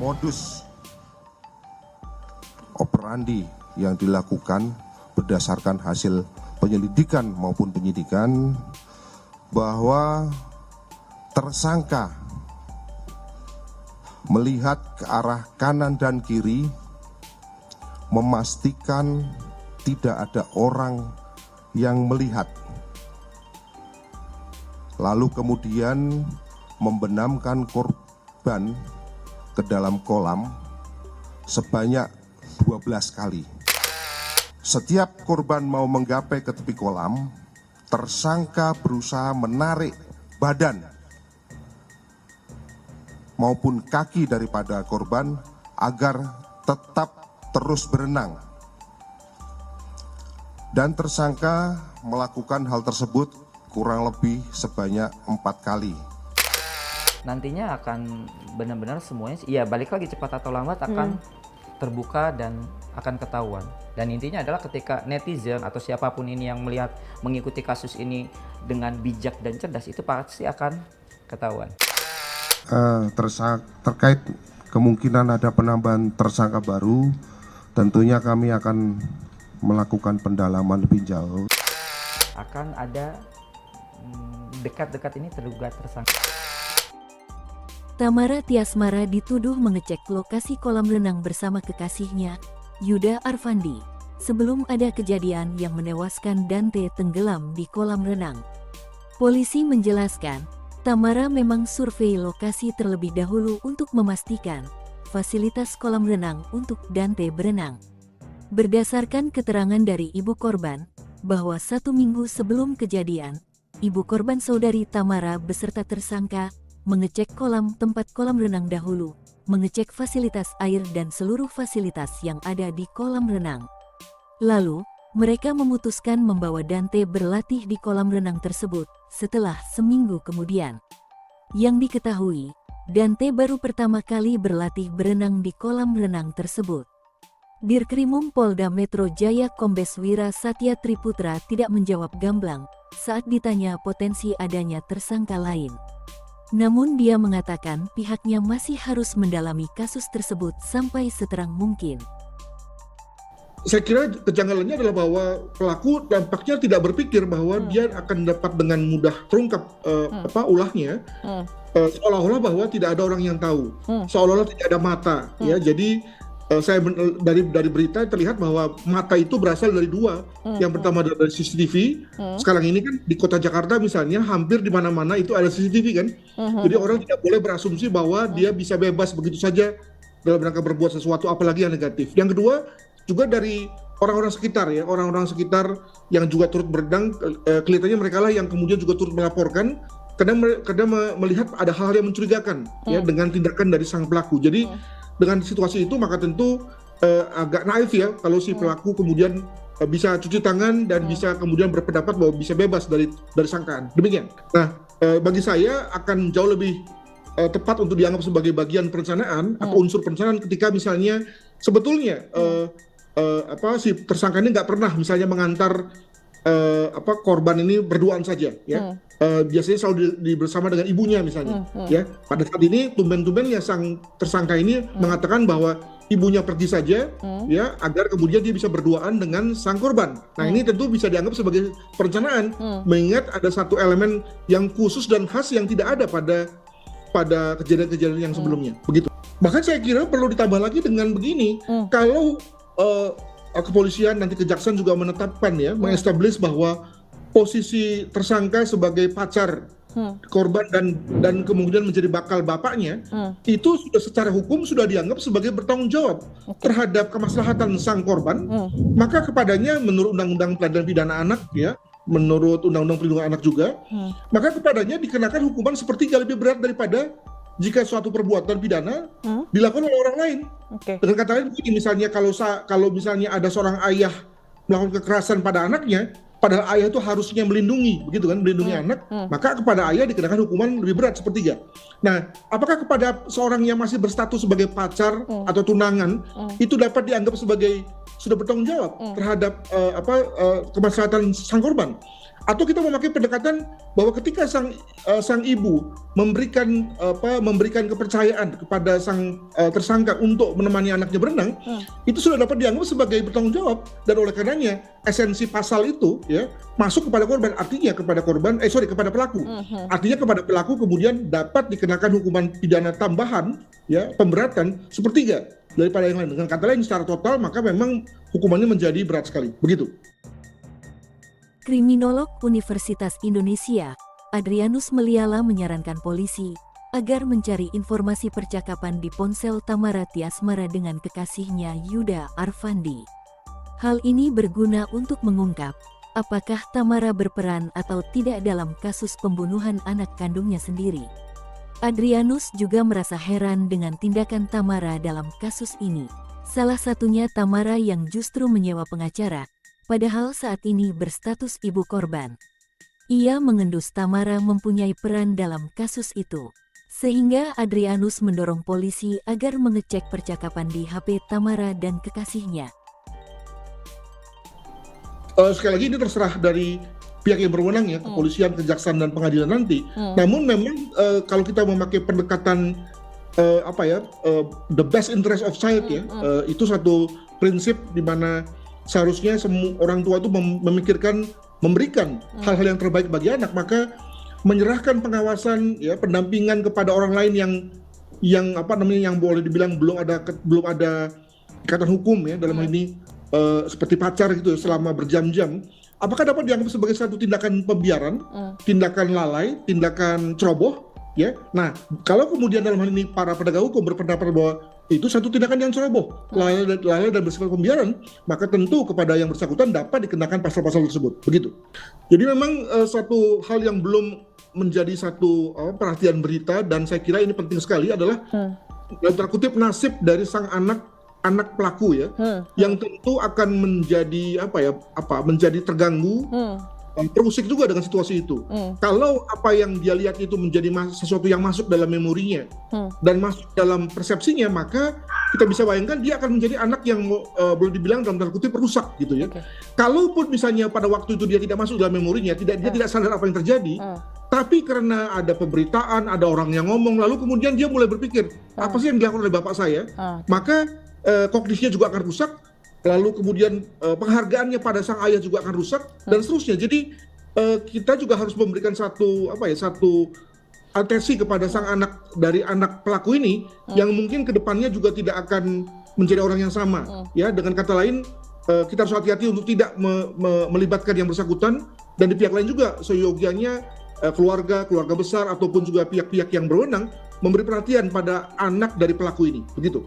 modus operandi yang dilakukan berdasarkan hasil penyelidikan maupun penyidikan bahwa tersangka melihat ke arah kanan dan kiri, memastikan tidak ada orang yang melihat, lalu kemudian membenamkan korban ke dalam kolam sebanyak 12 kali. Setiap korban mau menggapai ke tepi kolam, tersangka berusaha menarik badan maupun kaki daripada korban agar tetap terus berenang. Dan tersangka melakukan hal tersebut kurang lebih sebanyak 4 kali. Nantinya akan benar-benar semuanya, ya balik lagi cepat atau lambat akan terbuka dan akan ketahuan. Dan intinya adalah ketika netizen atau siapapun ini yang melihat, mengikuti kasus ini dengan bijak dan cerdas, itu pasti akan ketahuan. Terkait kemungkinan ada penambahan tersangka baru, tentunya kami akan melakukan pendalaman lebih jauh. Akan ada dekat-dekat ini terduga tersangka. Tamara Tiasmara dituduh mengecek lokasi kolam renang bersama kekasihnya, Yuda Arfandi, sebelum ada kejadian yang menewaskan Dante tenggelam di kolam renang. Polisi menjelaskan, Tamara memang survei lokasi terlebih dahulu untuk memastikan fasilitas kolam renang untuk Dante berenang. Berdasarkan keterangan dari ibu korban, bahwa 1 minggu sebelum kejadian, ibu korban saudari Tamara beserta tersangka mengecek tempat kolam renang dahulu, mengecek fasilitas air dan seluruh fasilitas yang ada di kolam renang. Lalu, mereka memutuskan membawa Dante berlatih di kolam renang tersebut setelah seminggu kemudian. Yang diketahui, Dante baru pertama kali berlatih berenang di kolam renang tersebut. Dirkrimum Polda Metro Jaya Kombes Wira Satya Triputra tidak menjawab gamblang saat ditanya potensi adanya tersangka lain. Namun dia mengatakan pihaknya masih harus mendalami kasus tersebut sampai seterang mungkin. Saya kira kejanggalannya adalah bahwa pelaku tampaknya tidak berpikir bahwa dia akan dapat dengan mudah terungkap ulahnya, seolah-olah bahwa tidak ada orang yang tahu, seolah-olah tidak ada mata. Ya, jadi saya dari berita terlihat bahwa mata itu berasal dari dua. Yang pertama dari CCTV. Sekarang ini kan di kota Jakarta misalnya hampir di mana-mana itu ada CCTV kan. Jadi orang tidak boleh berasumsi bahwa dia bisa bebas begitu saja dalam rangka berbuat sesuatu apalagi yang negatif. Yang kedua juga dari orang-orang sekitar ya, orang-orang sekitar yang juga turut berenang, kelihatannya mereka lah yang kemudian juga turut melaporkan karena melihat ada hal yang mencurigakan ya dengan tindakan dari sang pelaku. Jadi dengan situasi itu maka tentu agak naif ya kalau si pelaku kemudian bisa cuci tangan dan bisa kemudian berpendapat bahwa bisa bebas dari sangkaan. Demikian. Nah, bagi saya akan jauh lebih tepat untuk dianggap sebagai bagian perencanaan atau unsur perencanaan ketika misalnya sebetulnya si tersangka ini nggak pernah misalnya mengantar korban ini berduaan saja ya. Biasanya selalu bersama dengan ibunya misalnya ya. Pada saat ini tumben-tumben ya sang tersangka ini mengatakan bahwa ibunya pergi saja ya agar kemudian dia bisa berduaan dengan sang korban. Nah, ini tentu bisa dianggap sebagai perencanaan mengingat ada satu elemen yang khusus dan khas yang tidak ada pada kejadian-kejadian yang sebelumnya. Begitu. Bahkan saya kira perlu ditambah lagi dengan begini, kalau kepolisian nanti kejaksaan juga menetapkan ya, mengestablish bahwa posisi tersangka sebagai pacar korban dan kemudian menjadi bakal bapaknya, itu sudah secara hukum sudah dianggap sebagai bertanggung jawab terhadap kemaslahatan sang korban, maka kepadanya menurut Undang-Undang Peradilan Pidana Anak ya, menurut Undang-Undang Perlindungan Anak juga, maka kepadanya dikenakan hukuman sepertiga lebih berat daripada jika suatu perbuatan pidana dilakukan oleh orang lain. Dengan kata lain, misalnya kalau misalnya ada seorang ayah melakukan kekerasan pada anaknya, padahal ayah itu harusnya melindungi, begitu kan, melindungi anak, maka kepada ayah dikenakan hukuman lebih berat sepertiga. Nah, apakah kepada seorang yang masih berstatus sebagai pacar atau tunangan itu dapat dianggap sebagai sudah bertanggung jawab terhadap kemaslahatan sang korban? Atau kita memakai pendekatan bahwa ketika sang ibu memberikan kepercayaan kepada sang tersangka untuk menemani anaknya berenang, itu sudah dapat dianggap sebagai bertanggung jawab, dan oleh karenanya esensi pasal itu ya masuk kepada korban, artinya kepada pelaku. Artinya kepada pelaku kemudian dapat dikenakan hukuman pidana tambahan ya, pemberatan sepertiga daripada yang lain. Dengan kata lain secara total maka memang hukumannya menjadi berat sekali. Begitu. Kriminolog Universitas Indonesia, Adrianus Meliala menyarankan polisi agar mencari informasi percakapan di ponsel Tamara Tiasmara dengan kekasihnya Yuda Arfandi. Hal ini berguna untuk mengungkap apakah Tamara berperan atau tidak dalam kasus pembunuhan anak kandungnya sendiri. Adrianus juga merasa heran dengan tindakan Tamara dalam kasus ini. Salah satunya Tamara yang justru menyewa pengacara, padahal saat ini berstatus ibu korban. Ia mengendus Tamara mempunyai peran dalam kasus itu. Sehingga Adrianus mendorong polisi agar mengecek percakapan di HP Tamara dan kekasihnya. Sekali lagi ini terserah dari pihak yang berwenang ya, kepolisian, kejaksaan, dan pengadilan nanti. Namun memang kalau kita memakai pendekatan the best interest of child ya, itu satu prinsip di mana seharusnya semua orang tua itu memikirkan memberikan hal-hal yang terbaik bagi anak, maka menyerahkan pengawasan ya, pendampingan kepada orang lain yang boleh dibilang belum ada ikatan hukum ya, dalam hal ini seperti pacar gitu selama berjam-jam, apakah dapat dianggap sebagai satu tindakan pembiaran, tindakan lalai, tindakan ceroboh ya. Nah, kalau kemudian dalam hal ini para penegak hukum berpendapat bahwa itu satu tindakan yang ceroboh, lalai dan bersifat pembiaran, maka tentu kepada yang bersangkutan dapat dikenakan pasal-pasal tersebut. Begitu. Jadi memang satu hal yang belum menjadi satu perhatian berita, dan saya kira ini penting sekali adalah dalam tanda kutip nasib dari sang anak pelaku ya, yang tentu akan menjadi menjadi terganggu, terusik juga dengan situasi itu. Kalau apa yang dia lihat itu menjadi sesuatu yang masuk dalam memorinya dan masuk dalam persepsinya, maka kita bisa bayangkan dia akan menjadi anak yang boleh dibilang dalam tanda kutip rusak gitu ya. Kalaupun misalnya pada waktu itu dia tidak masuk dalam memorinya, dia tidak sadar apa yang terjadi, tapi karena ada pemberitaan, ada orang yang ngomong, lalu kemudian dia mulai berpikir apa sih yang dilakukan oleh bapak saya, maka kognisinya juga akan rusak. Lalu kemudian penghargaannya pada sang ayah juga akan rusak, dan seterusnya. Jadi kita juga harus memberikan satu atensi kepada sang anak dari anak pelaku ini, yang mungkin kedepannya juga tidak akan menjadi orang yang sama. Ya, dengan kata lain kita harus hati-hati untuk tidak melibatkan yang bersangkutan, dan di pihak lain juga seyogianya keluarga besar ataupun juga pihak-pihak yang berwenang memberi perhatian pada anak dari pelaku ini. Begitu.